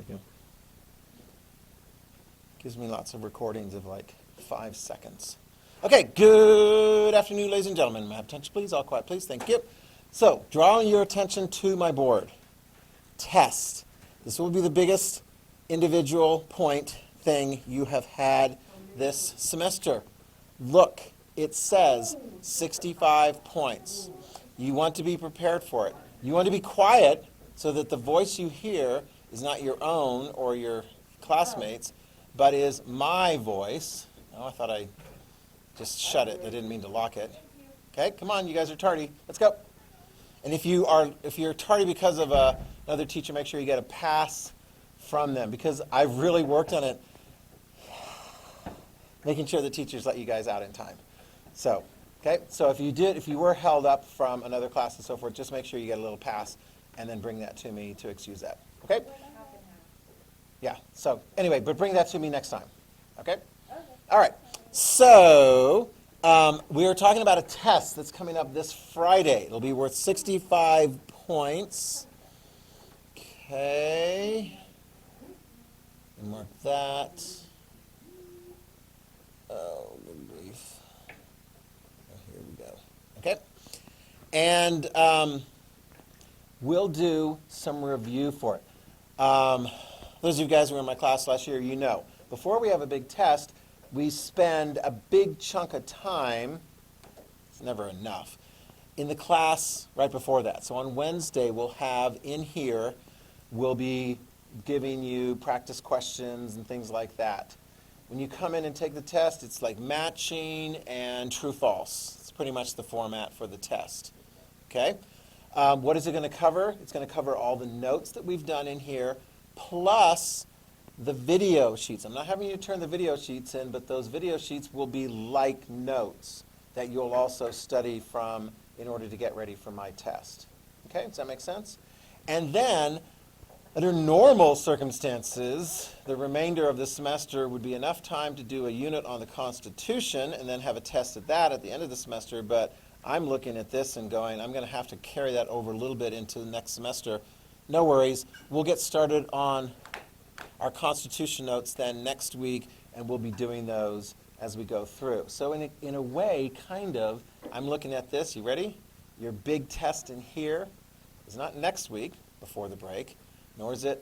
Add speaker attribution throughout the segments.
Speaker 1: we go. Gives me lots of recordings of like 5 seconds. Okay, good afternoon, ladies and gentlemen. May I have attention, please? All quiet, please. Thank you. So, drawing your attention to my board. Test. This will be the biggest individual point thing you have had this semester. Look, it says 65 points. You want to be prepared for it. You want to be quiet so that the voice you hear is not your own or your classmates, but is my voice. Oh, I thought I just shut it. I didn't mean to lock it. Okay, come on, you guys are tardy. Let's go. And if you're tardy because of another teacher, make sure you get a pass from them, because I've really worked on it, making sure the teachers let you guys out in time. So, okay, so if you were held up from another class and so forth, just make sure you get a little pass and then bring that to me to excuse that. Okay? Yeah, so anyway, but bring that to me next time. Okay? All right. So, we are talking about a test that's coming up this Friday. It'll be worth 65 points. Okay. And mark that. Oh, good grief. Oh, here we go. Okay. And we'll do some review for it. Those of you guys who were in my class last year, you know, before we have a big test, we spend a big chunk of time, it's never enough, in the class right before that. So on Wednesday, we'll have in here, we'll be giving you practice questions and things like that. When you come in and take the test, it's like matching and true-false. It's pretty much the format for the test. Okay? What is it going to cover? It's going to cover all the notes that we've done in here, plus the video sheets. I'm not having you turn the video sheets in, but those video sheets will be like notes that you'll also study from in order to get ready for my test. Okay, does that make sense? And then, under normal circumstances, the remainder of the semester would be enough time to do a unit on the Constitution and then have a test at that at the end of the semester, but I'm looking at this and going, I'm going to have to carry that over a little bit into the next semester. No worries. We'll get started on our Constitution notes then next week, and we'll be doing those as we go through. So in a way, kind of, I'm looking at this. You ready? Your big test in here is not next week before the break, nor is it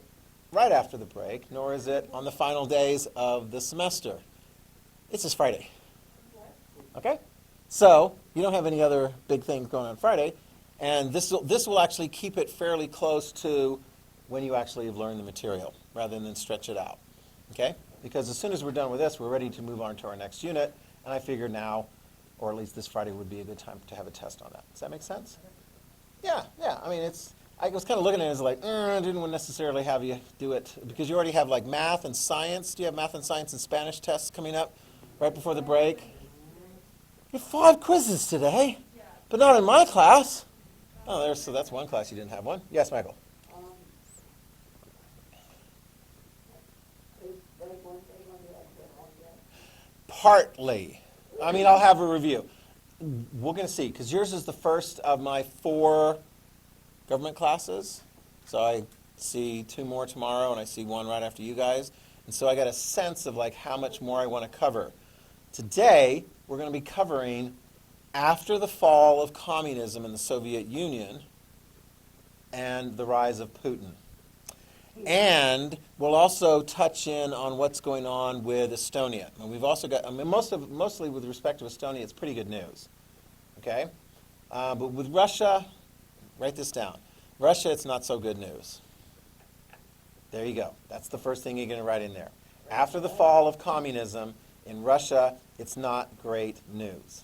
Speaker 1: right after the break, nor is it on the final days of the semester. It's this Friday. Okay? So you don't have any other big things going on Friday, and this will actually keep it fairly close to when you actually have learned the material, rather than stretch it out. Okay? Because as soon as we're done with this, we're ready to move on to our next unit, and I figure now, or at least this Friday, would be a good time to have a test on that. Does that make sense? Yeah. I mean, I was kind of looking at it as like, I didn't necessarily have you do it, because you already have like math and science. Do you have math and science and Spanish tests coming up right before the break? You have 5 quizzes today, but not in my class. Oh, so that's one class you didn't have one. Yes, Michael. Partly. I mean, I'll have a review. We're going to see, because yours is the first of my 4 government classes. So I see 2 more tomorrow, and I see 1 right after you guys. And so I got a sense of like how much more I want to cover. Today, we're going to be covering after the fall of communism in the Soviet Union and the rise of Putin. And we'll also touch in on what's going on with Estonia. And we've also got, I mean, mostly with respect to Estonia, it's pretty good news. Okay? But with Russia, write this down. Russia, it's not so good news. There you go. That's the first thing you're going to write in there. After the fall of communism in Russia, it's not great news.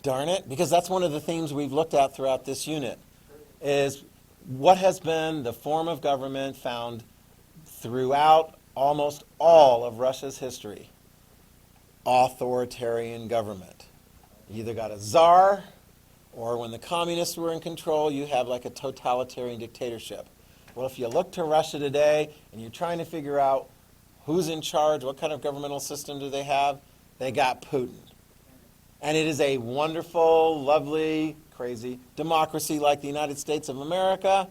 Speaker 1: Darn it, because that's one of the themes we've looked at throughout this unit, is what has been the form of government found throughout almost all of Russia's history? Authoritarian government. You either got a czar, or when the communists were in control, you have like a totalitarian dictatorship. Well, if you look to Russia today and you're trying to figure out who's in charge, what kind of governmental system do they have, they got Putin. And it is a wonderful, lovely, crazy democracy like the United States of America,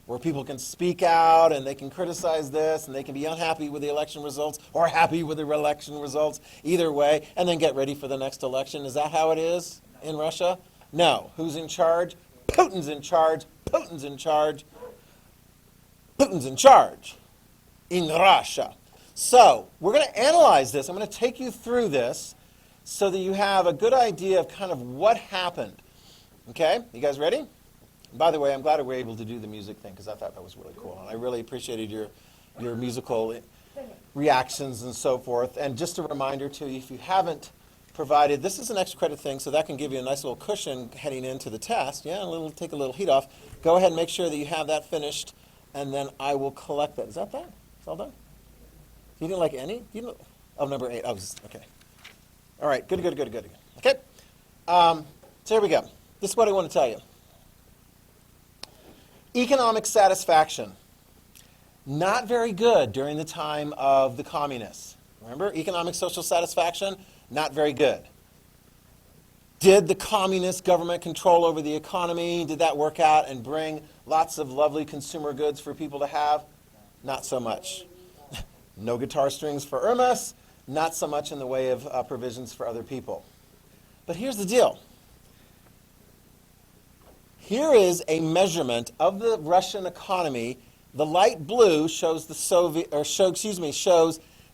Speaker 1: where people can speak out and they can criticize this and they can be unhappy with the election results or happy with the election results, either way, and then get ready for the next election. Is that how it is in Russia? No. Who's in charge? Putin's in charge. Putin's in charge. Putin's in charge in Russia. So we're going to analyze this. I'm going to take you through this so that you have a good idea of kind of what happened. Okay? You guys ready? And by the way, I'm glad we were able to do the music thing because I thought that was really cool. And I really appreciated your musical reactions and so forth. And just a reminder to you, if you haven't provided, this is an extra credit thing, so that can give you a nice little cushion heading into the test. Yeah, take a little heat off. Go ahead and make sure that you have that finished, and then I will collect that. Is that done? It's all done? You didn't like any? You didn't, oh, number 8. Okay. All right, good. Okay. So here we go. This is what I want to tell you. Economic satisfaction. Not very good during the time of the communists. Remember, economic social satisfaction, not very good. Did the communist government control over the economy? Did that work out and bring lots of lovely consumer goods for people to have? Not so much. No guitar strings for Irmas, not so much in the way of provisions for other people. But here's the deal. Here is a measurement of the Russian economy. The light blue shows shows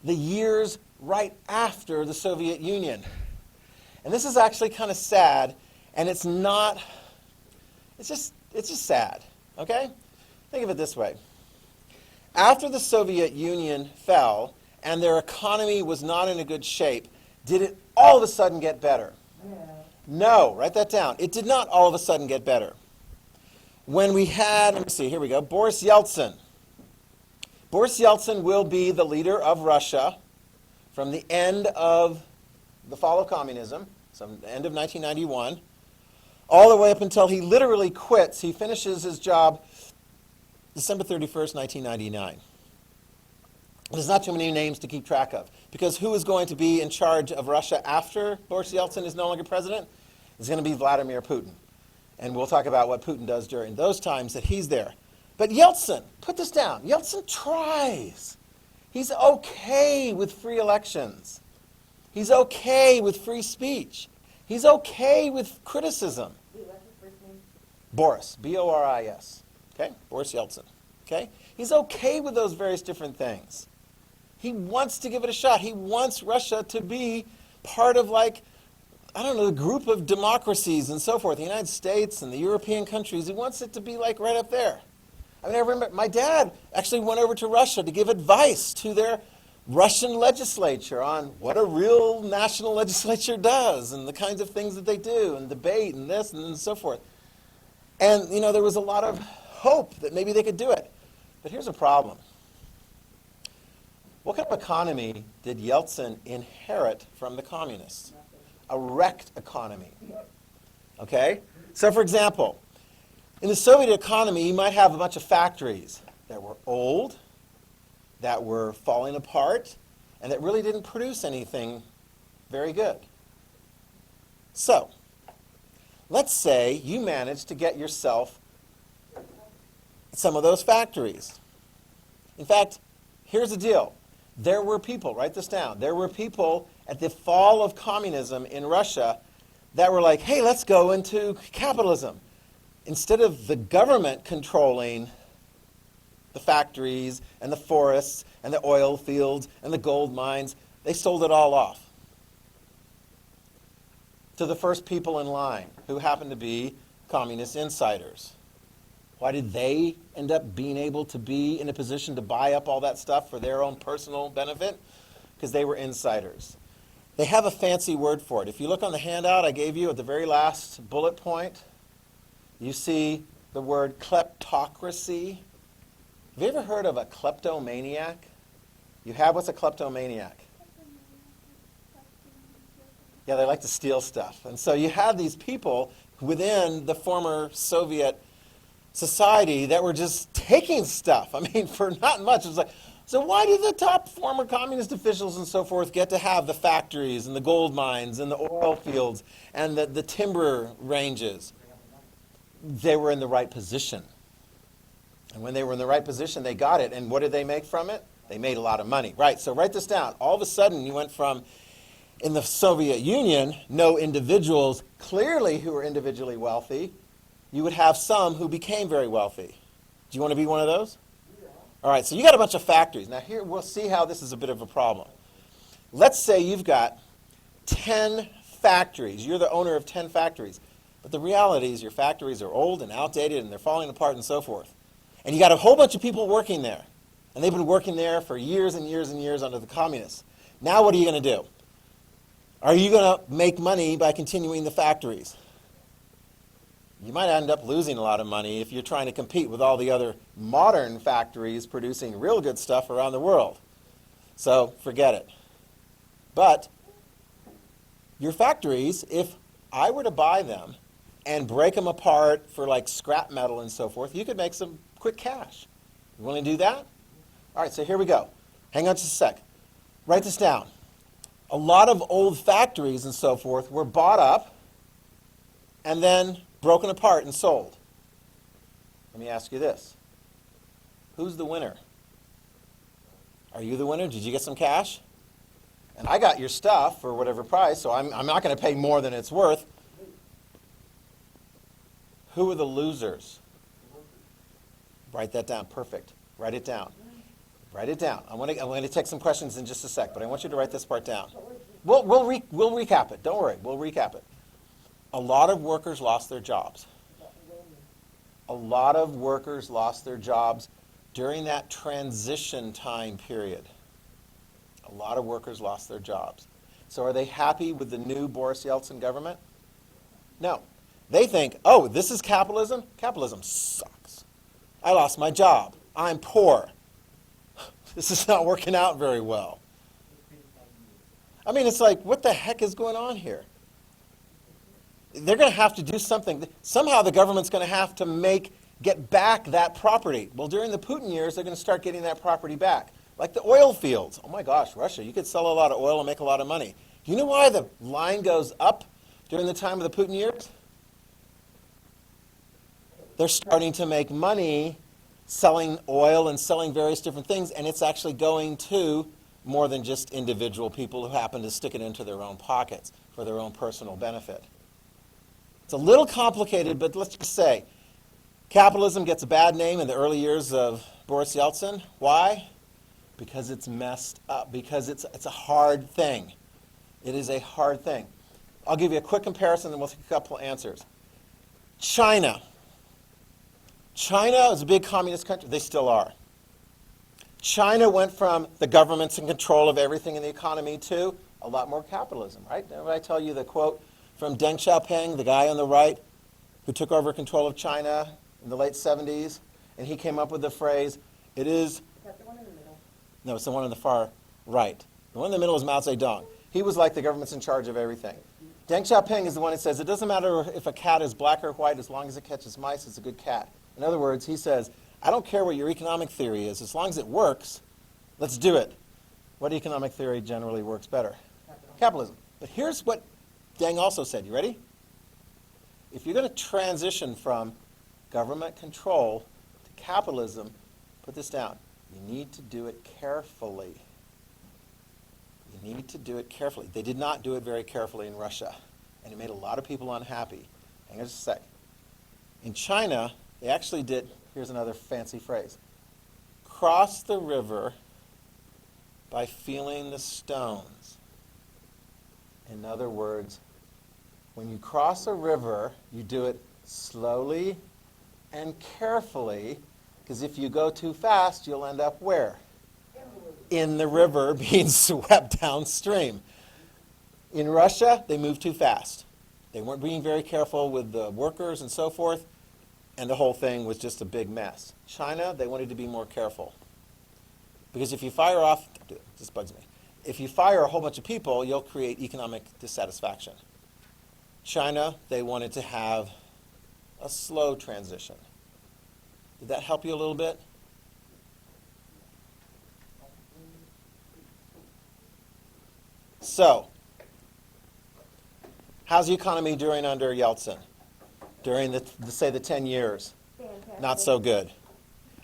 Speaker 1: the years right after the Soviet Union. And this is actually kind of sad, and it's just sad, okay? Think of it this way. After the Soviet Union fell and their economy was not in a good shape, did it all of a sudden get better? Yeah. No, write that down. It did not all of a sudden get better. When we had, let me see, here we go, Boris Yeltsin. Boris Yeltsin will be the leader of Russia from the end of the fall of communism, so the end of 1991, all the way up until he literally quits. He finishes his job December 31st, 1999. There's not too many names to keep track of, because who is going to be in charge of Russia after Boris Yeltsin is no longer president? It's going to be Vladimir Putin. And we'll talk about what Putin does during those times that he's there. But Yeltsin, put this down, Yeltsin tries. He's okay with free elections. He's okay with free speech. He's okay with criticism.
Speaker 2: What's his first name?
Speaker 1: Boris, B-O-R-I-S. Okay, Boris Yeltsin. Okay, he's okay with those various different things. He wants to give it a shot. He wants Russia to be part of, like, I don't know, the group of democracies and so forth, the United States and the European countries. He wants it to be like right up there. I mean, I remember my dad actually went over to Russia to give advice to their Russian legislature on what a real national legislature does and the kinds of things that they do and debate and this and so forth. And, you know, there was a lot of hope that maybe they could do it. But here's a problem. What kind of economy did Yeltsin inherit from the communists? A wrecked economy. Okay? So, for example, in the Soviet economy, you might have a bunch of factories that were old, that were falling apart, and that really didn't produce anything very good. So, let's say you managed to get yourself some of those factories. In fact, here's the deal. There were people, write this down, there were people at the fall of communism in Russia that were like, hey, let's go into capitalism. Instead of the government controlling the factories and the forests and the oil fields and the gold mines, they sold it all off to the first people in line, who happened to be communist insiders. Why did they end up being able to be in a position to buy up all that stuff for their own personal benefit? Because they were insiders. They have a fancy word for it. If you look on the handout I gave you at the very last bullet point, you see the word kleptocracy. Have you ever heard of a kleptomaniac? You have? What's a kleptomaniac? Yeah, they like to steal stuff. And so you have these people within the former Soviet society that were just taking stuff. I mean, for not much. It was like, so why do the top former communist officials and so forth get to have the factories and the gold mines and the oil fields and the timber ranges? They were in the right position. And when they were in the right position, they got it. And what did they make from it? They made a lot of money. Right, so write this down. All of a sudden, you went from, in the Soviet Union, no individuals clearly who were individually wealthy. You would have some who became very wealthy. Do you want to be one of those? Yeah. All right, so you got a bunch of factories. Now here, we'll see how this is a bit of a problem. Let's say you've got 10 factories. You're the owner of 10 factories. But the reality is your factories are old and outdated and they're falling apart and so forth. And you got a whole bunch of people working there. And they've been working there for years and years and years under the communists. Now what are you going to do? Are you going to make money by continuing the factories? You might end up losing a lot of money if you're trying to compete with all the other modern factories producing real good stuff around the world. So forget it. But your factories, if I were to buy them and break them apart for like scrap metal and so forth, you could make some quick cash. You want to do that? All right, so here we go. Hang on just a sec. Write this down. A lot of old factories and so forth were bought up and then broken apart and sold. Let me ask you this. Who's the winner? Are you the winner? Did you get some cash? And I got your stuff for whatever price, so I'm not going to pay more than it's worth. Who are the losers? Write that down. Perfect. Write it down. Write it down. I'm going to take some questions in just a sec, but I want you to write this part down. We'll recap it. Don't worry. We'll recap it. A lot of workers lost their jobs. A lot of workers lost their jobs during that transition time period. A lot of workers lost their jobs. So are they happy with the new Boris Yeltsin government? No. They think, oh, this is capitalism? Capitalism sucks. I lost my job. I'm poor. This is not working out very well. I mean, it's like, what the heck is going on here? They're going to have to do something. Somehow the government's going to have to get back that property. Well, during the Putin years, they're going to start getting that property back. Like the oil fields. Oh my gosh, Russia, you could sell a lot of oil and make a lot of money. Do you know why the line goes up during the time of the Putin years? They're starting to make money selling oil and selling various different things, and it's actually going to more than just individual people who happen to stick it into their own pockets for their own personal benefit. It's a little complicated, but let's just say capitalism gets a bad name in the early years of Boris Yeltsin. Why? Because it's messed up, because it's a hard thing. It is a hard thing. I'll give you a quick comparison, then we'll take a couple answers. China. China is a big communist country. They still are. China went from the government's in control of everything in the economy to a lot more capitalism, right? Did I tell you the quote from Deng Xiaoping, the guy on the right, who took over control of China in the late 70s? And he came up with the phrase, it is... Is that the one in the middle? No, it's the one on the far right. The one in the middle is Mao Zedong. He was like the government's in charge of everything. Deng Xiaoping is the one that says, it doesn't matter if a cat is black or white, as long as it catches mice, it's a good cat. In other words, he says, I don't care what your economic theory is. As long as it works, let's do it. What economic theory generally works better? Capitalism. But here's what Deng also said. You ready? If you're going to transition from government control to capitalism, put this down. You need to do it carefully. You need to do it carefully. They did not do it very carefully in Russia, and it made a lot of people unhappy. Hang on just a sec. In China, they actually did, here's another fancy phrase, cross the river by feeling the stones. In other words, when you cross a river, you do it slowly and carefully, because if you go too fast, you'll end up where? In the river being swept downstream. In Russia, they moved too fast. They weren't being very careful with the workers and so forth, and the whole thing was just a big mess. China, they wanted to be more careful. Because if you fire off, this bugs me, if you fire a whole bunch of people, you'll create economic dissatisfaction. China, they wanted to have a slow transition. Did that help you a little bit? So, how's the economy doing under Yeltsin? During say the 10 years? Fantastic. Not so good.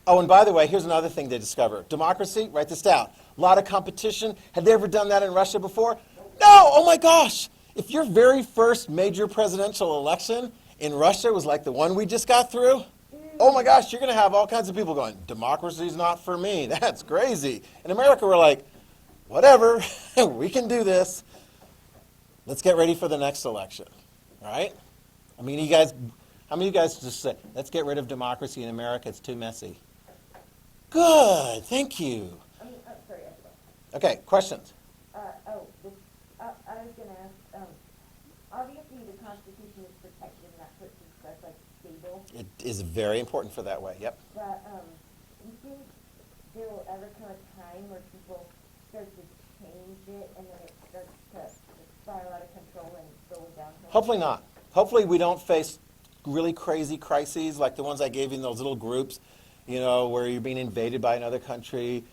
Speaker 1: Oh, and by the way, here's another thing they discovered. Democracy, write this down. A lot of competition. Had they ever done that in Russia before? No! Oh my gosh! If your very first major presidential election in Russia was like the one we just got through, oh my gosh, you're going to have all kinds of people going, democracy's not for me. That's crazy. In America, we're like, whatever, we can do this. Let's get ready for the next election, all right? I mean, you guys, how many of you guys just say, let's get rid of democracy in America, it's too messy? Good, thank you.
Speaker 2: Sorry.
Speaker 1: Okay, questions?
Speaker 2: I was going to ask, obviously the Constitution is protected and that puts us like stable.
Speaker 1: It is very important for that way, yep.
Speaker 2: But do you think there will ever come a time where people start to change it and then it starts to spiral out of control and go downhill?
Speaker 1: Hopefully not. Hopefully we don't face really crazy crises like the ones I gave you in those little groups, you know, where you're being invaded by another country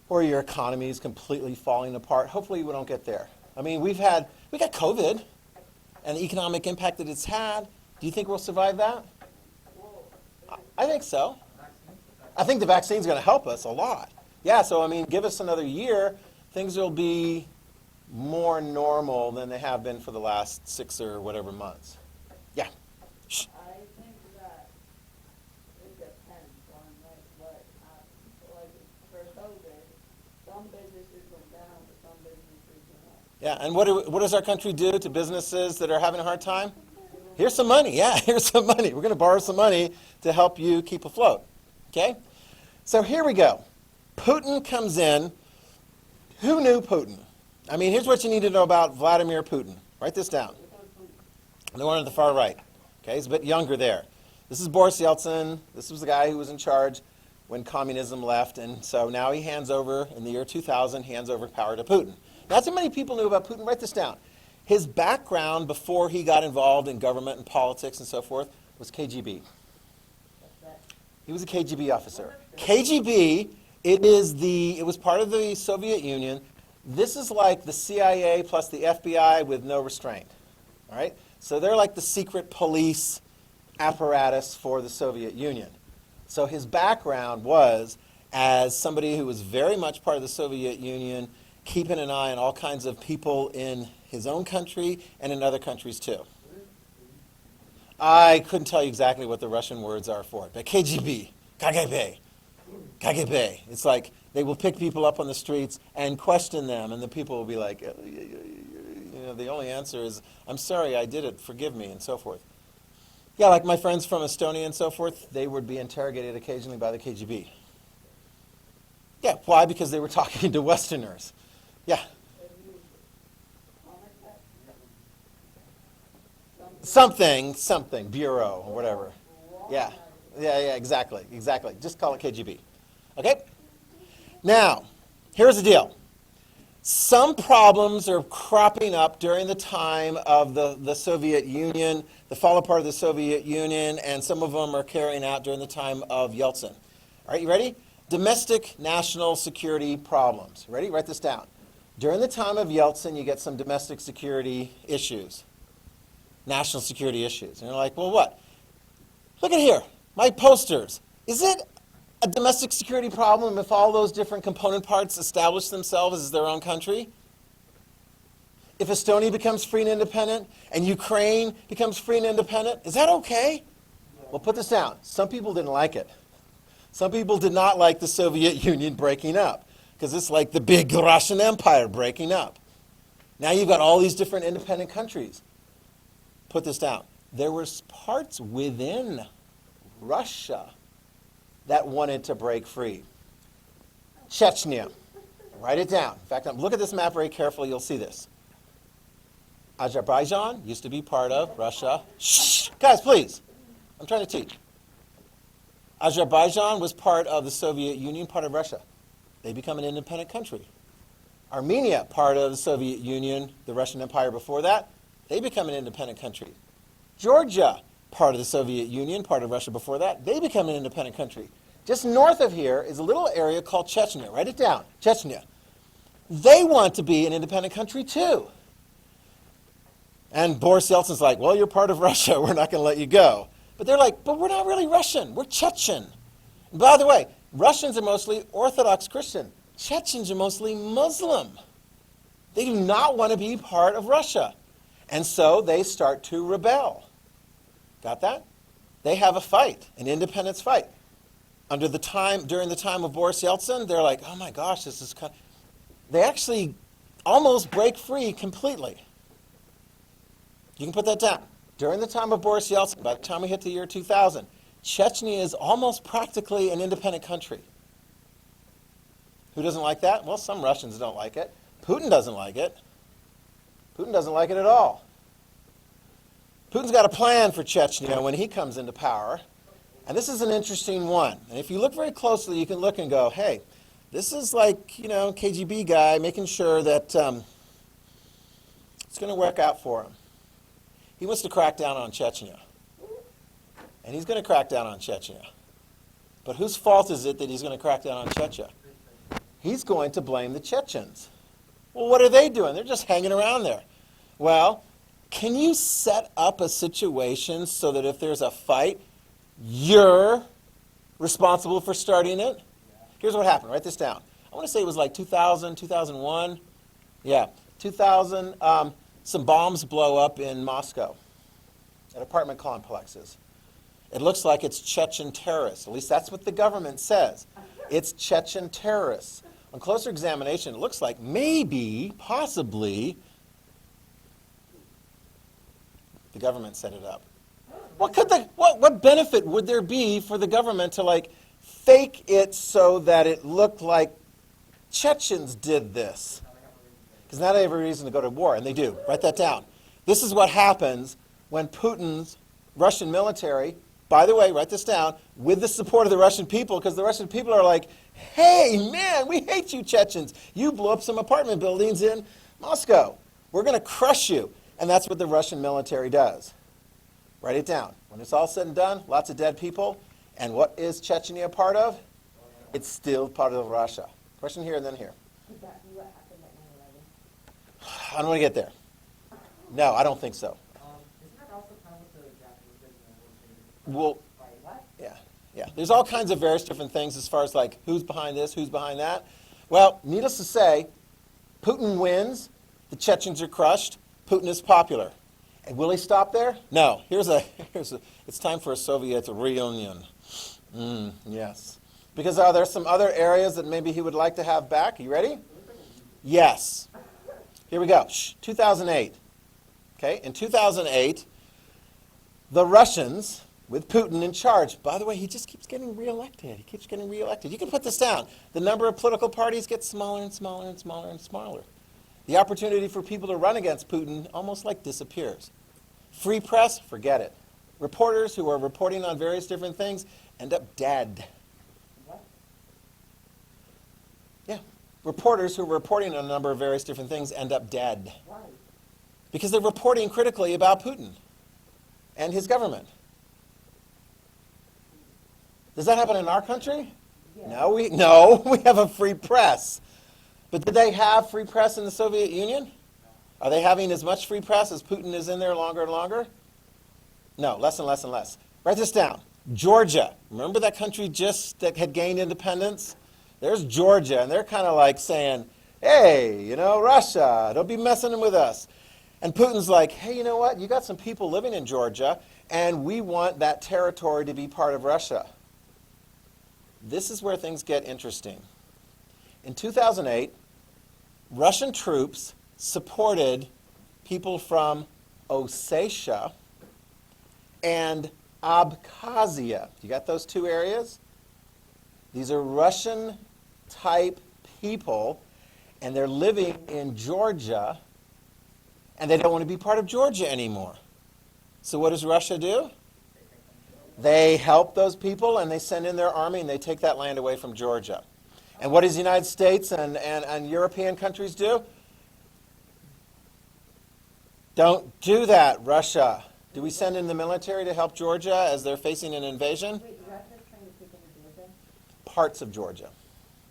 Speaker 1: or your economy is completely falling apart. Hopefully we don't get there. I mean, we got COVID and the economic impact that it's had. Do you think we'll survive that? I think so. I think the vaccine's going to help us a lot. Yeah, so I mean, give us another year, things will be more normal than they have been for the last 6 or whatever months. Yeah. Shh.
Speaker 3: I think that it depends on what happens. Like for COVID, some businesses went down, but some businesses went up.
Speaker 1: Yeah, and what does our country do to businesses that are having a hard time? Here's some money. Yeah, here's some money. We're going to borrow some money to help you keep afloat. Okay? So here we go. Putin comes in. Who knew Putin? I mean, here's what you need to know about Vladimir Putin. Write this down. The one on the far right. Okay, he's a bit younger there. This is Boris Yeltsin. This was the guy who was in charge when communism left, and so now he hands over, in the year 2000, hands over power to Putin. Not so many people knew about Putin. Write this down. His background before he got involved in government and politics and so forth was KGB. He was a KGB officer. KGB, it was part of the Soviet Union. This is like the CIA plus the FBI with no restraint. All right? So they're like the secret police apparatus for the Soviet Union. So his background was as somebody who was very much part of the Soviet Union, keeping an eye on all kinds of people in his own country and in other countries too. I couldn't tell you exactly what the Russian words are for it, but KGB, KGB, KGB. It's like they will pick people up on the streets and question them, and the people will be like, the only answer is, I'm sorry, I did it, forgive me, and so forth. Yeah, like my friends from Estonia and so forth, they would be interrogated occasionally by the KGB. Yeah, why? Because they were talking to Westerners. Yeah. Something, bureau, or whatever. Yeah, exactly. Just call it KGB. Okay? Now, here's the deal. Some problems are cropping up during the time of the Soviet Union, the fall apart of the Soviet Union, and some of them are carrying out during the time of Yeltsin. All right, you ready? Domestic national security problems. Ready? Write this down. During the time of Yeltsin, you get some domestic security issues. National security issues. And you're like, well, what? Look at here, my posters. Is it a domestic security problem if all those different component parts establish themselves as their own country? If Estonia becomes free and independent and Ukraine becomes free and independent, is that okay? Well, put this down. Some people didn't like it. Some people did not like the Soviet Union breaking up because it's like the big Russian Empire breaking up. Now you've got all these different independent countries. Put this down. There were parts within Russia that wanted to break free. Chechnya. Write it down. In fact, look at this map very carefully. You'll see this. Azerbaijan used to be part of Russia. Shh! Guys, please. I'm trying to teach. Azerbaijan was part of the Soviet Union, part of Russia. They become an independent country. Armenia, part of the Soviet Union, the Russian Empire before that, they become an independent country. Georgia, part of the Soviet Union, part of Russia before that, they become an independent country. Just north of here is a little area called Chechnya. Write it down. Chechnya. They want to be an independent country too. And Boris Yeltsin's like, well, you're part of Russia. We're not going to let you go. But they're like, but we're not really Russian. We're Chechen. By the way, Russians are mostly Orthodox Christian. Chechens are mostly Muslim. They do not want to be part of Russia. And so they start to rebel. Got that? They have a fight, an independence fight. During the time of Boris Yeltsin, they're like, oh my gosh, this is kind of... They actually almost break free completely. You can put that down. During the time of Boris Yeltsin, by the time we hit the year 2000, Chechnya is almost practically an independent country. Who doesn't like that? Well, some Russians don't like it. Putin doesn't like it. Putin doesn't like it at all. Putin's got a plan for Chechnya when he comes into power. And this is an interesting one. And if you look very closely, you can look and go, hey, this is like, KGB guy making sure that it's going to work out for him. He wants to crack down on Chechnya. And he's going to crack down on Chechnya. But whose fault is it that he's going to crack down on Chechnya? He's going to blame the Chechens. Well, what are they doing? They're just hanging around there. Well, can you set up a situation so that if there's a fight, you're responsible for starting it? Here's what happened. Write this down. I want to say it was like 2000, 2001. Yeah, 2000. Some bombs blow up in Moscow at apartment complexes. It looks like it's Chechen terrorists. At least that's what the government says. It's Chechen terrorists. On closer examination, it looks like maybe, possibly, the government set it up. What benefit would there be for the government to fake it so that it looked like Chechens did this? Because now they have a reason to go to war, and they do. Write that down. This is what happens when Putin's Russian military, by the way, write this down, with the support of the Russian people, because the Russian people are like, hey, man, we hate you Chechens. You blew up some apartment buildings in Moscow. We're going to crush you. And that's what the Russian military does. Write it down. When it's all said and done, lots of dead people. And what is Chechnya part of? It's still part of Russia. Question here and then here.
Speaker 2: Could that be what happened at 9/11?
Speaker 1: I don't want to get there. No, I don't think so.
Speaker 4: Isn't that also kind of what the Japanese did in the
Speaker 1: Well,
Speaker 2: What?
Speaker 1: yeah. There's all kinds of various different things as far as who's behind this, who's behind that. Well, needless to say, Putin wins. The Chechens are crushed. Putin is popular. And will he stop there? No. It's time for a Soviet reunion. Yes. Because are there some other areas that maybe he would like to have back? Are you ready? Yes. Here we go. 2008. Okay, in 2008, the Russians, with Putin in charge, by the way, he just keeps getting reelected. He keeps getting reelected. You can put this down. The number of political parties gets smaller and smaller and smaller and smaller. The opportunity for people to run against Putin almost disappears. Free press, forget it. Reporters who are reporting on various different things end up dead.
Speaker 2: What?
Speaker 1: Yeah. Reporters who are reporting on a number of various different things end up dead.
Speaker 2: Why?
Speaker 1: Because they're reporting critically about Putin and his government. Does that happen in our country?
Speaker 2: Yeah.
Speaker 1: No, we have a free press. But did they have free press in the Soviet Union? Are they having as much free press as Putin is in there longer and longer? No, less and less and less. Write this down. Georgia. Remember that country that had gained independence? There's Georgia, and they're kind of saying, hey, Russia, don't be messing with us. And Putin's like, hey, you know what? You got some people living in Georgia, and we want that territory to be part of Russia. This is where things get interesting. In 2008, Russian troops supported people from Ossetia and Abkhazia. You got those two areas? These are Russian-type people, and they're living in Georgia, and they don't want to be part of Georgia anymore. So what does Russia do? They help those people, and they send in their army, and they take that land away from Georgia. And what does the United States and European countries do? Don't do that, Russia. Do we send in the military to help Georgia as they're facing an invasion?
Speaker 2: Wait, Russia's trying to take into Georgia?
Speaker 1: Parts of Georgia.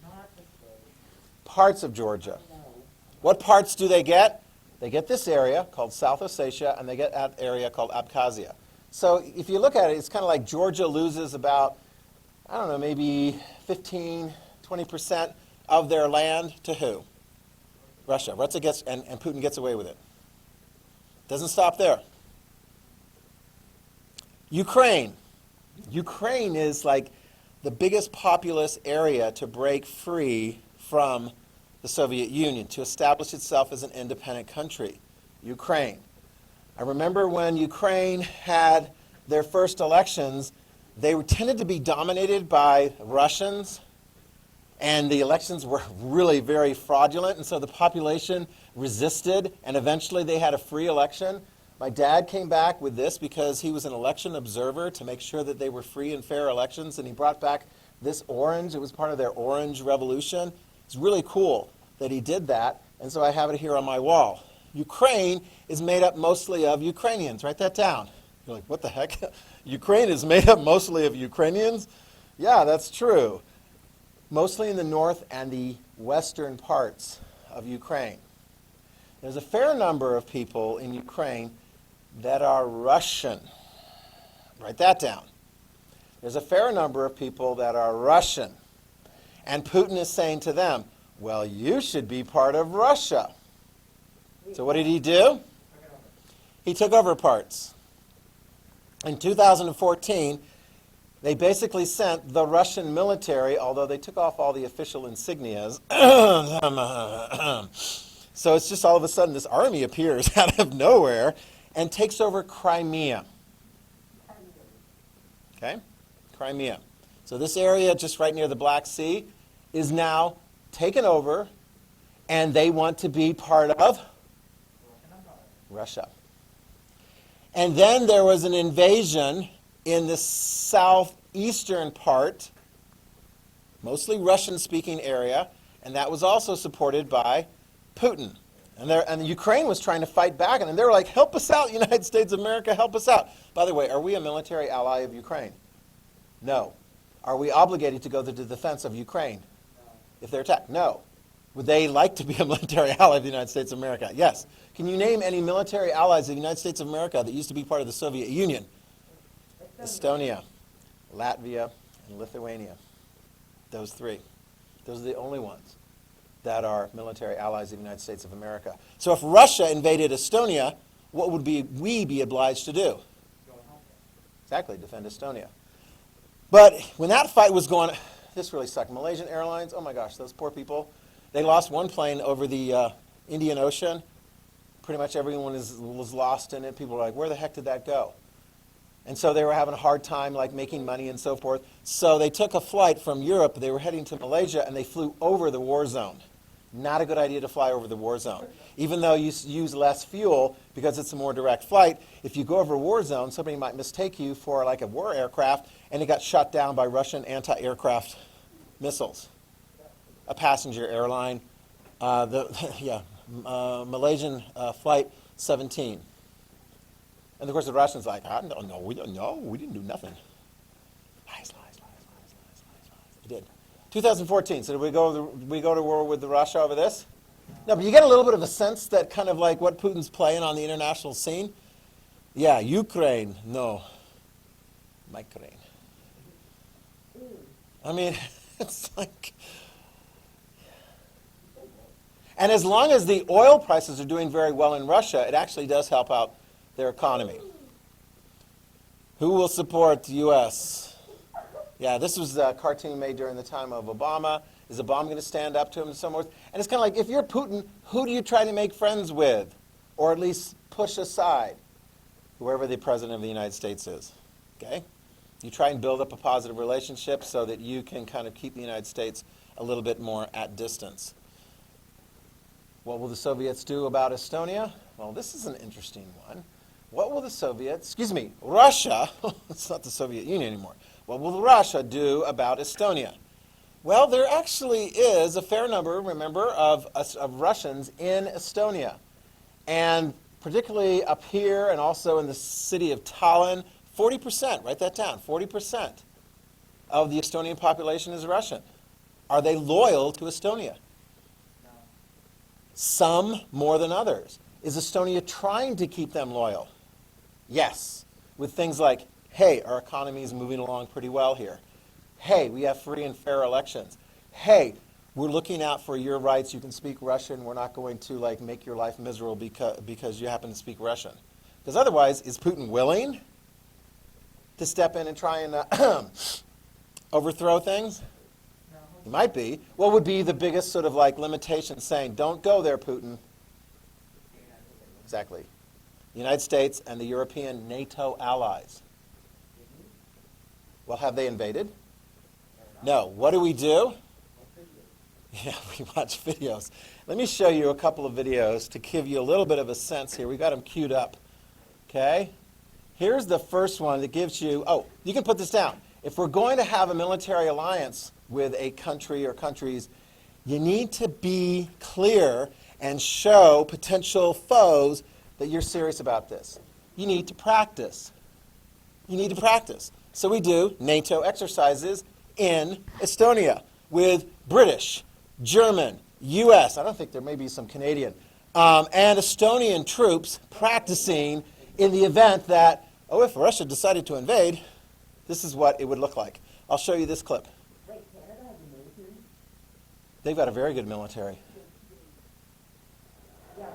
Speaker 2: Not the state.
Speaker 1: Parts of Georgia.
Speaker 2: No.
Speaker 1: What parts do they get? They get this area called South Ossetia, and they get that area called Abkhazia. So if you look at it, it's kind of like Georgia loses about, I don't know, maybe 15, 20% of their land to who? Russia. Russia gets, and Putin gets away with it. Doesn't stop there. Ukraine. Ukraine is like the biggest populous area to break free from the Soviet Union, to establish itself as an independent country. Ukraine. I remember when Ukraine had their first elections, they tended to be dominated by Russians, and the elections were really very fraudulent, and so the population resisted, and eventually they had a free election. My dad came back with this because he was an election observer to make sure that they were free and fair elections, and he brought back this orange. It was part of their Orange Revolution. It's really cool that he did that, and so I have it here on my wall. Ukraine is made up mostly of Ukrainians. Write that down. You're like, what the heck? Ukraine is made up mostly of Ukrainians? Yeah, that's true. Mostly in the north and the western parts of Ukraine. There's a fair number of people in Ukraine that are Russian. Write that down. There's a fair number of people that are Russian. And Putin is saying to them, well, you should be part of Russia. So what did he do? He took over parts. In 2014, they basically sent the Russian military, although they took off all the official insignias. So it's just all of a sudden this army appears out of nowhere and takes over Crimea. Okay? Crimea. So this area just right near the Black Sea is now taken over, and they want to be part of Russia. And then there was an invasion in the southeastern part, mostly Russian-speaking area, and that was also supported by Putin. And Ukraine was trying to fight back, and they were like, help us out, United States of America, help us out. By the way, are we a military ally of Ukraine? No. Are we obligated to go to the defense of Ukraine if they're attacked? No. Would they like to be a military ally of the United States of America? Yes. Can you name any military allies of the United States of America that used to be part of the Soviet Union? Estonia, Latvia, and Lithuania. Those three. Those are the only ones that are military allies of the United States of America. So if Russia invaded Estonia, what would we be obliged to do? Exactly, defend Estonia. But when that fight was going, this really sucked. Malaysian Airlines, oh my gosh, those poor people. They lost one plane over the Indian Ocean. Pretty much everyone was lost in it. People were like, where the heck did that go? And so they were having a hard time like making money and so forth. So they took a flight from Europe. They were heading to Malaysia, and they flew over the war zone. Not a good idea to fly over the war zone. Even though you use less fuel because it's a more direct flight, if you go over a war zone, somebody might mistake you for like a war aircraft, and it got shot down by Russian anti-aircraft missiles. A passenger airline, Malaysian Flight 17. And of course the Russians like, no, we didn't do nothing. Lies. They did. 2014, so did we go to war with Russia over this? No, but you get a little bit of a sense that kind of like what Putin's playing on the international scene. Yeah, Ukraine, no. Ukraine. I mean, it's like... And as long as the oil prices are doing very well in Russia, it actually does help out their economy. Who will support the U.S.? Yeah, this was a cartoon made during the time of Obama. Is Obama going to stand up to him somewhere? And it's kind of like, if you're Putin, who do you try to make friends with? Or at least push aside? Whoever the president of the United States is. Okay? You try and build up a positive relationship so that you can kind of keep the United States a little bit more at distance. What will the Soviets do about Estonia? Well, this is an interesting one. What will the Russia, it's not the Soviet Union anymore. What will Russia do about Estonia? Well, there actually is a fair number, remember, of Russians in Estonia. And particularly up here and also in the city of Tallinn, 40%, write that down, 40% of the Estonian population is Russian. Are they loyal to Estonia?
Speaker 4: No.
Speaker 1: Some more than others. Is Estonia trying to keep them loyal? Yes. With things like, hey, our economy is moving along pretty well here. Hey, we have free and fair elections. Hey, we're looking out for your rights. You can speak Russian. We're not going to like make your life miserable because you happen to speak Russian. Because otherwise, is Putin willing to step in and try and overthrow things? He might be. What would be the biggest sort of like limitation saying, don't go there, Putin? Exactly. The United States and the European NATO allies. Well, have they invaded? No. What do we do? Yeah, we watch videos. Let me show you a couple of videos to give you a little bit of a sense here. We got them queued up. Okay? Here's the first one that gives you, oh, you can put this down. If we're going to have a military alliance with a country or countries, you need to be clear and show potential foes that you're serious about this. You need to practice. You need to practice. So we do NATO exercises in Estonia with British, German, U.S., I don't think there may be some Canadian, and Estonian troops practicing in the event that, oh, if Russia decided to invade, this is what it would look like. I'll show you this clip.
Speaker 2: Wait, Canada has a military?
Speaker 1: They've got a very good military.
Speaker 2: Yeah.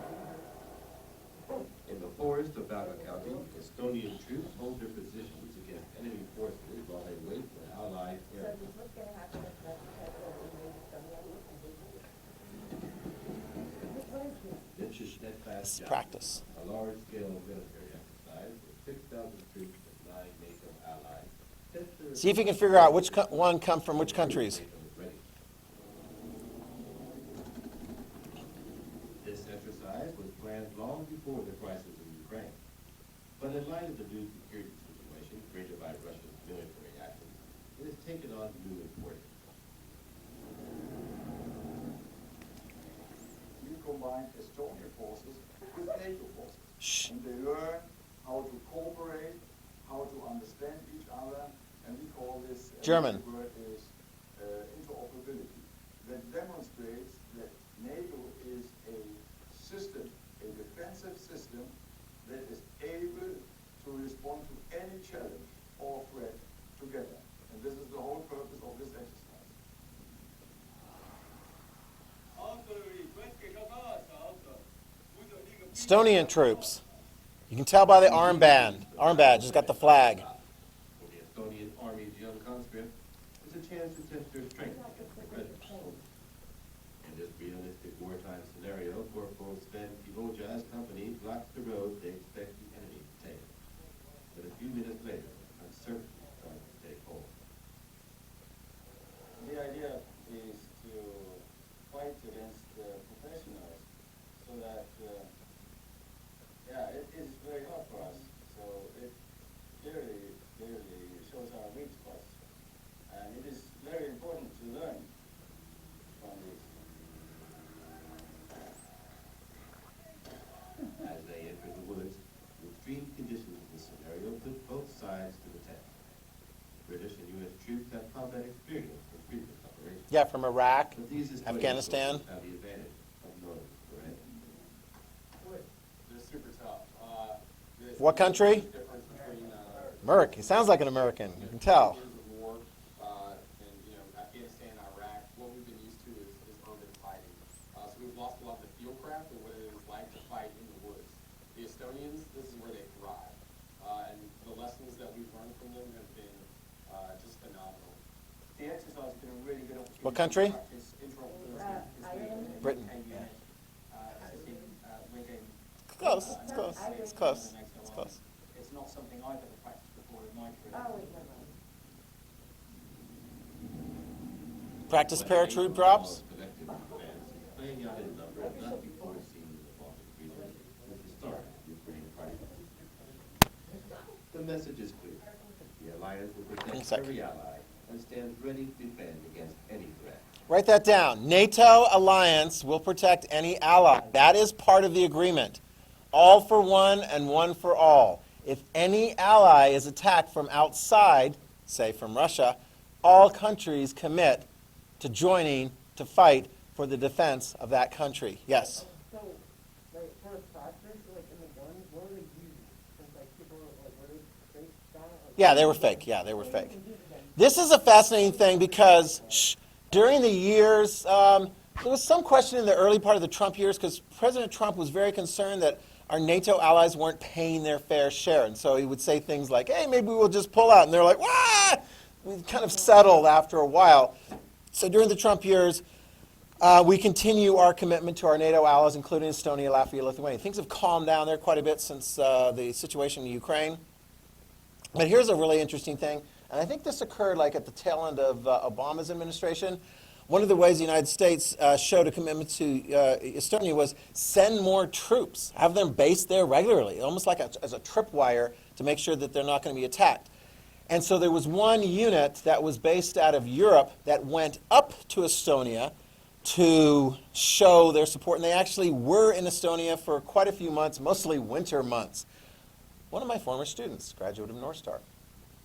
Speaker 5: In the forest of Valga County, Estonian troops hold their positions against enemy forces while they wait for allied
Speaker 2: So
Speaker 5: air.
Speaker 2: this is what's gonna happen if Russia tries to invade Estonia? What is this?
Speaker 5: This is steadfast
Speaker 1: This is
Speaker 5: job,
Speaker 1: practice.
Speaker 5: a large-scale military exercise with 6,000 troops and 9 NATO allies.
Speaker 1: See if you can figure out which one come from which countries.
Speaker 5: NATO is ready. This exercise was planned long before the crisis in Ukraine. But in light of the new security situation created by Russia's military action, it has taken on new importance.
Speaker 6: We combine Estonian forces with NATO forces.
Speaker 1: Shh.
Speaker 6: And they learn how to cooperate, how to understand each other, and we call this
Speaker 1: German.
Speaker 6: the word is interoperability. That demonstrates that NATO is a system, a defensive system that is able to respond to any challenge or threat together. And this is the whole purpose of this exercise.
Speaker 1: Estonian troops. You can tell by the armband. Armbadge has got the flag.
Speaker 5: For the Estonian Army's young conscript, it's a chance to test their strength against the predators. In this realistic wartime scenario, Corporal Sven Pivoja's company blocks the road they expect the enemy to take. But a few minutes later, uncertainty starts to take hold.
Speaker 7: The idea is to fight against professionals so that, it is very hard for us. So it clearly shows our weak spots. And it is very important to learn from this.
Speaker 5: As they enter the woods, the extreme conditions of the scenario put both sides to the test. British and U.S. troops have combat experience from previous operations.
Speaker 1: Yeah, from Iraq,
Speaker 5: But these Estonian
Speaker 1: Afghanistan.
Speaker 5: forces have the advantage of knowing the threat.
Speaker 7: They're super tough.
Speaker 1: What country?
Speaker 7: Difference between
Speaker 1: American. He sounds like an American. You can tell.
Speaker 7: years of war, and Afghanistan, Iraq, what we've been used to is urban fighting. So we've lost a lot of the field craft of what it is like to fight in the woods. The Estonians, this is where they thrive. And the lessons that we've learned from them have been just phenomenal. The exercise has been a really good opportunity.
Speaker 1: What country?
Speaker 7: to practice interoperability
Speaker 2: Ireland.
Speaker 1: Britain.
Speaker 7: Close.
Speaker 1: It's close. It's close. It's close.
Speaker 7: It's not something I've ever practiced before in my career.
Speaker 2: Oh, wait, never mind.
Speaker 1: Practice paratroop drops.
Speaker 5: Collective defense is playing out in numbers not before seen in the Baltic region with the start of the Ukraine crisis. The message is clear. The alliance will
Speaker 1: One
Speaker 5: protect
Speaker 1: sec.
Speaker 5: every ally and stands ready to defend against any threat.
Speaker 1: Write that down. NATO alliance will protect any ally. That is part of the agreement. All for one and one for all. If any ally is attacked from outside, say from Russia, all countries commit to joining to fight for the defense of that country. Yes?
Speaker 4: So, like, for the practice, like, in the guns, what are they using? Because, like, people, like, were they fake style? Like,
Speaker 1: Yeah, they were fake. Yeah, they were fake. This is a fascinating thing because during the years, there was some question in the early part of the Trump years because President Trump was very concerned that our NATO allies weren't paying their fair share. And so he would say things like, hey, maybe we'll just pull out. And they're like, wah! We kind of settled after a while. So during the Trump years, we continue our commitment to our NATO allies, including Estonia, Latvia, Lithuania. Things have calmed down there quite a bit since the situation in Ukraine. But here's a really interesting thing, and I think this occurred like at the tail end of Obama's administration. One of the ways the United States showed a commitment to Estonia was send more troops, have them based there regularly, almost like as a tripwire to make sure that they're not going to be attacked. And so there was one unit that was based out of Europe that went up to Estonia to show their support, and they actually were in Estonia for quite a few months, mostly winter months. One of my former students, graduate of North Star,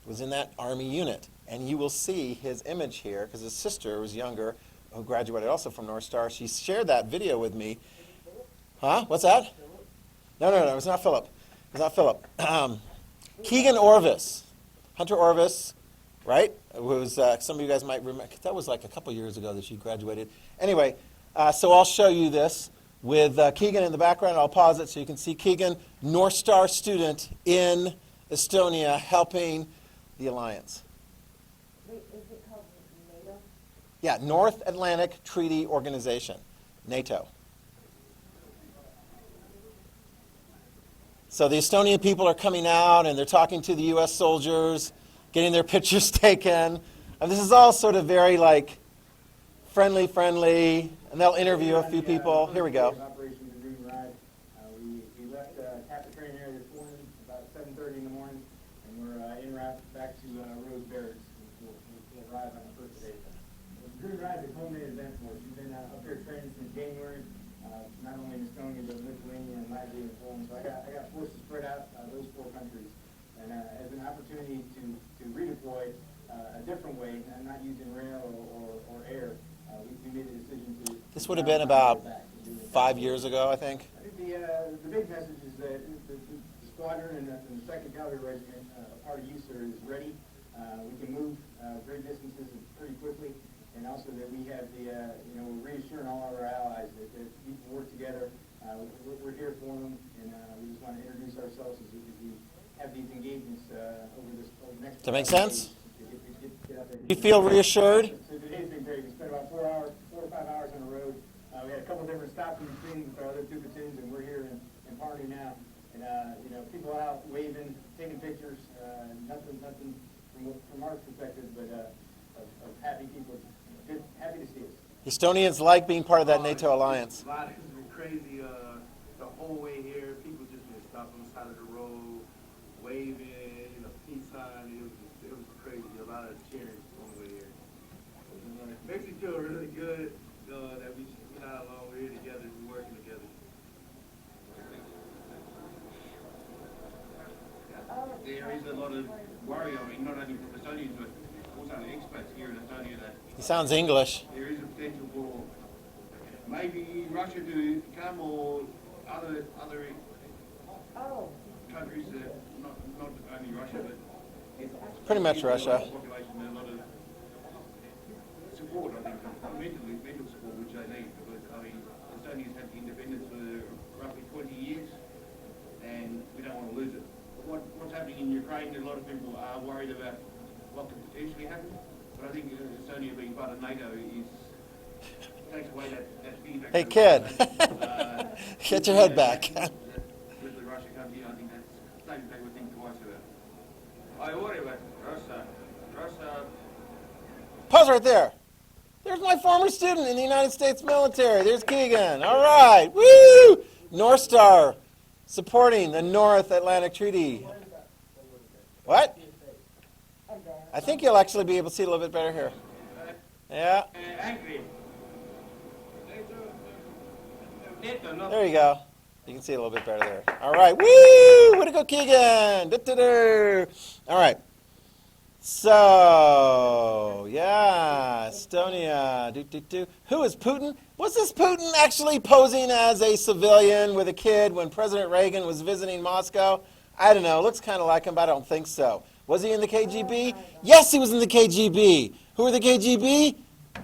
Speaker 1: was in that Army unit, and you will see his image here because his sister was younger, who graduated also from North Star. She shared that video with me. Huh? What's that? No, it was not Philip. It was not Philip. Keegan Orvis, Hunter Orvis, right? It was, some of you guys might remember, that was like a couple years ago that she graduated. Anyway, so I'll show you this with Keegan in the background. I'll pause it so you can see Keegan, North Star student in Estonia, helping the alliance.
Speaker 2: Wait, is it called NATO?
Speaker 1: Yeah, North Atlantic Treaty Organization, NATO. So the Estonian people are coming out and they're talking to the U.S. soldiers, getting their pictures taken. And this is all sort of very like friendly, and they'll interview a few people. Here we go.
Speaker 4: Operation Green Ride. We left Captain Train area this morning about 7:30 in the morning, and we're en route back to Rose Barracks. We'll arrive on the first day. Green Ride is a culminated event for us. We've been up here training since January, not only in Estonia but Lithuania and Latvia and Poland. So I got forces spread out those 4 countries, and as an opportunity to redeploy a different way, not using rail or air. We made the decision to.
Speaker 1: This would have been about 5 years ago, I think.
Speaker 4: I think the big message is that the squadron and the 2nd Cavalry Regiment, a part of USER, is ready. We can move great distances pretty quickly, and also that we have we're reassuring all of our allies that we can work together. We're here for them, and we just want to introduce ourselves as we have these engagements over the next.
Speaker 1: Does that make sense?
Speaker 4: Get out there.
Speaker 1: You feel reassured?
Speaker 4: So today's been great. We spent about 4 or 5 hours on the road. We had a couple different stops in between with our other 2 platoons, and we're here in Party now. And people out waving, taking pictures. Nothing from our perspective, but of happy people. Good, happy to see us.
Speaker 1: Estonians like being part of that NATO alliance.
Speaker 8: A lot has been crazy the whole way here. People just been stopping on the side of the road, waving, peace sign. It was crazy. A lot of cheering on the way here. It makes me feel really good that we're not alone. We're here together. We're working together.
Speaker 9: There is a lot of worry, not only from Estonians, but also expats here in Estonia, that
Speaker 1: He sounds English.
Speaker 9: there is a potential for maybe Russia to come, or other
Speaker 2: Oh,
Speaker 9: countries that, not only Russia, but
Speaker 1: Pretty much Russia.
Speaker 9: population, and a lot of support, I think, mental support, which they need, because, Estonia's had independence for roughly 20 years, and we don't want to lose it. What's happening in Ukraine, a lot of people are worried about what could potentially happen, but I think Estonia being part of NATO takes away that fear.
Speaker 1: Hey, kid. Get your head back.
Speaker 9: With the Russia comes in, I think that's something they would think twice about. I worry about Russia.
Speaker 1: Pause right there. There's my former student in the United States military. There's Keegan. All right. Woo! North Star supporting the North Atlantic Treaty. What? I think you'll actually be able to see a little bit better here. Yeah.
Speaker 9: Angry. NATO, not
Speaker 1: There you go. You can see it a little bit better there. All right. Woo! Way to go, Keegan. Da-da-da. All right. So, yeah, Estonia. Do. Who is Putin? Was this Putin actually posing as a civilian with a kid when President Reagan was visiting Moscow? I don't know. It looks kind of like him, but I don't think so. Was he in the KGB? Yes, he was in the KGB. Who are the KGB?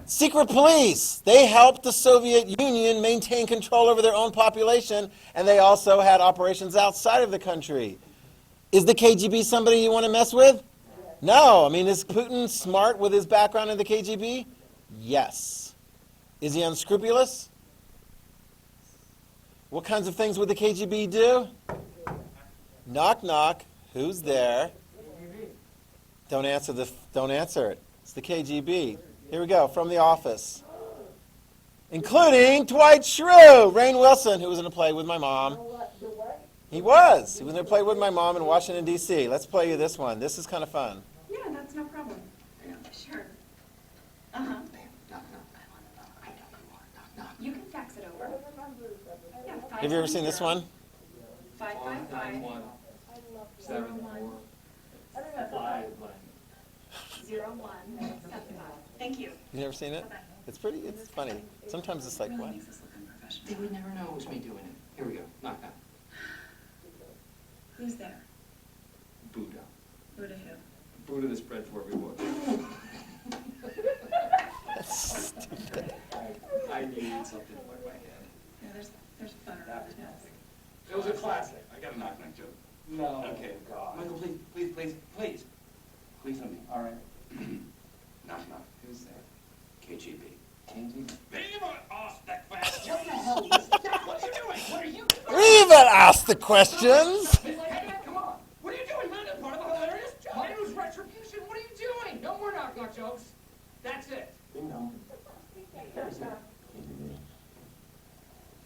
Speaker 1: Secret police. They helped the Soviet Union maintain control over their own population, and they also had operations outside of the country. Is the KGB somebody you want to mess with? No. I mean, is Putin smart with his background in the KGB? Yes. Is he unscrupulous? What kinds of things would the KGB do? Knock, knock. Who's there? Don't answer it. It's the KGB. Here we go, from The Office. Including Dwight Schrute, Rainn Wilson, who was in a play with my mom. He was. He was in a play with my mom in Washington, D.C. Let's play you this one. This is kind of fun.
Speaker 10: Yeah, that's no problem. Sure. Uh-huh. You can fax it over. Yeah,
Speaker 1: Have you ever seen this one?
Speaker 10: 555 01 Thank you.
Speaker 1: You never seen it? It's funny. Sometimes it's like, what?
Speaker 11: They would never know it was me doing it. Here we go. Knock, knock.
Speaker 10: Who's there?
Speaker 11: Buddha.
Speaker 10: Buddha who?
Speaker 11: Buddha the spread for everyone. I needed something to work my head.
Speaker 10: Yeah, there's butter on it. Yes.
Speaker 11: It was a classic. I got a knock, knock joke.
Speaker 4: No.
Speaker 11: Okay.
Speaker 4: God.
Speaker 11: Michael, please. Please let me.
Speaker 4: All right.
Speaker 11: Knock, knock. Who's there? KGB.
Speaker 9: Viva ask that question. What the hell is that? What are you doing? What are you doing?
Speaker 1: We've asked the questions.
Speaker 9: Hey, come on. What are you doing, man? That's part of a hilarious joke. Mine was retribution. What are you doing? No more knock-knock jokes. That's it.
Speaker 4: No.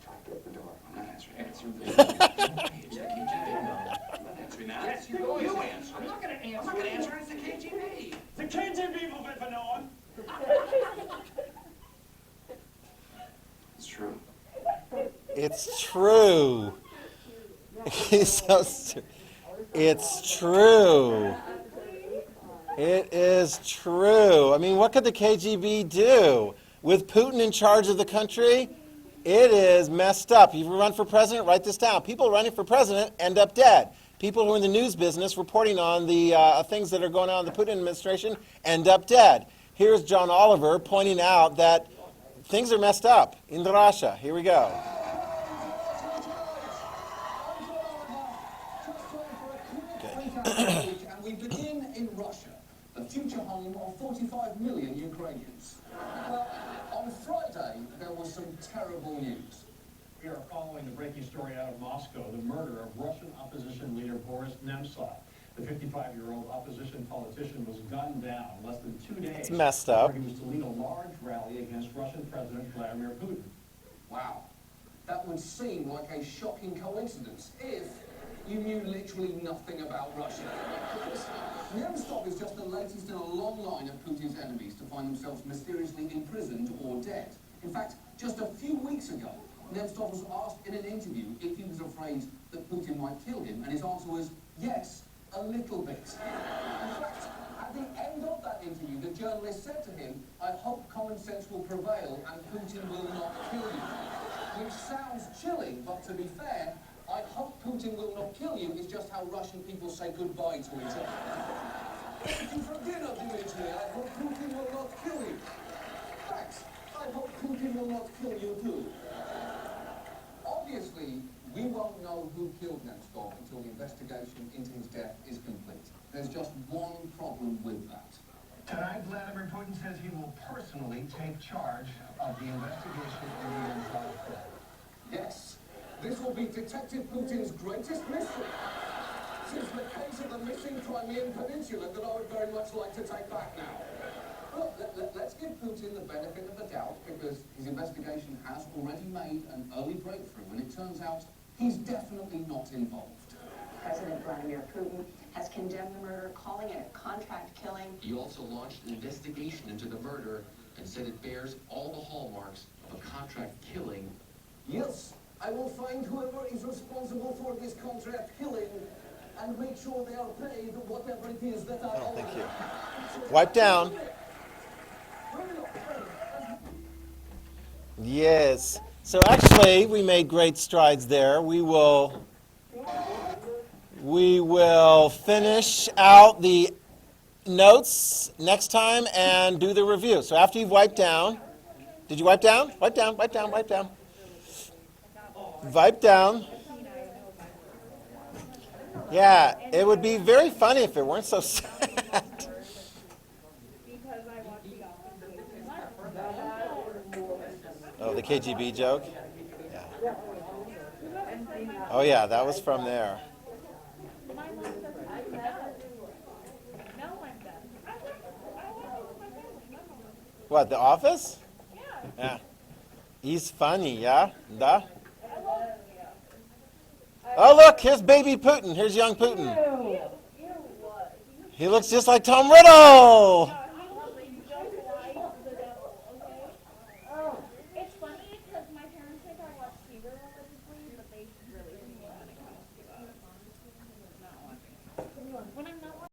Speaker 11: Try to get the door. I'm not answering. Answer the KGB. I'm not answering that.
Speaker 9: Yes, you're going to answer. I'm not going to answer.
Speaker 11: I'm not going to answer. It's the KGB.
Speaker 9: The KGB will be for no one.
Speaker 11: It's true.
Speaker 1: It's true. It's true. It is true. I mean, what could the KGB do? With Putin in charge of the country, it is messed up. You run for president, write this down. People running for president end up dead. People who are in the news business reporting on the things that are going on in the Putin administration end up dead. Here's John Oliver pointing out that things are messed up in Russia. Here we go.
Speaker 12: And we begin in Russia, the future home of 45 million Ukrainians. Well, on Friday, there was some terrible news.
Speaker 13: We are following the breaking story out of Moscow, the murder of Russian opposition leader Boris Nemtsov. The 55-year-old opposition politician was gunned down less than 2 days.
Speaker 1: It's messed up.
Speaker 13: He was to lead a large rally against Russian President Vladimir Putin.
Speaker 12: Wow, that would seem like a shocking coincidence if you knew literally nothing about Russia. Nemtsov is just the latest in a long line of Putin's enemies to find themselves mysteriously imprisoned or dead. In fact, just a few weeks ago, Nemtsov was asked in an interview if he was afraid that Putin might kill him, and his answer was yes, a little bit. In fact, at the end of that interview, the journalist said to him, I hope common sense will prevail and Putin will not kill you. Which sounds chilling, but to be fair, I hope Putin will not kill you is just how Russian people say goodbye to each other. Thank you for dinner, Dmitry. I hope Putin will not kill you. Thanks. I hope Putin will not kill you too. Obviously, we won't know who killed Nemtsov until the investigation into his death is complete. There's just one problem with that.
Speaker 13: Tonight, Vladimir Putin says he will personally take charge of the investigation into Nemtsov's death.
Speaker 12: Yes, this will be Detective Putin's greatest mystery. Since the case of the missing Crimean Peninsula that I would very much like to take back now. Look, let's give Putin the benefit of the doubt because his investigation has already made an early breakthrough and it turns out he's definitely not involved.
Speaker 14: President Vladimir Putin has condemned the murder, calling it a contract killing.
Speaker 11: He also launched an investigation into the murder and said it bears all the hallmarks of a contract killing.
Speaker 12: Yes, I will find whoever is responsible for this contract killing and make sure they are paid whatever it is that I owe.
Speaker 1: Thank you. Wipe down. Yes. So actually, we made great strides there. We will We will finish out the notes next time and do the review. So after you've wiped down, did you wipe down? Wipe down, wipe down, wipe down. Wipe down. Yeah, it would be very funny if it weren't so sad. Oh, the KGB joke? Yeah. Oh, yeah, that was from there. What, The Office? Yeah. He's funny, yeah? Da? Oh, look, here's baby Putin. Here's young Putin. He looks just like Tom Riddle.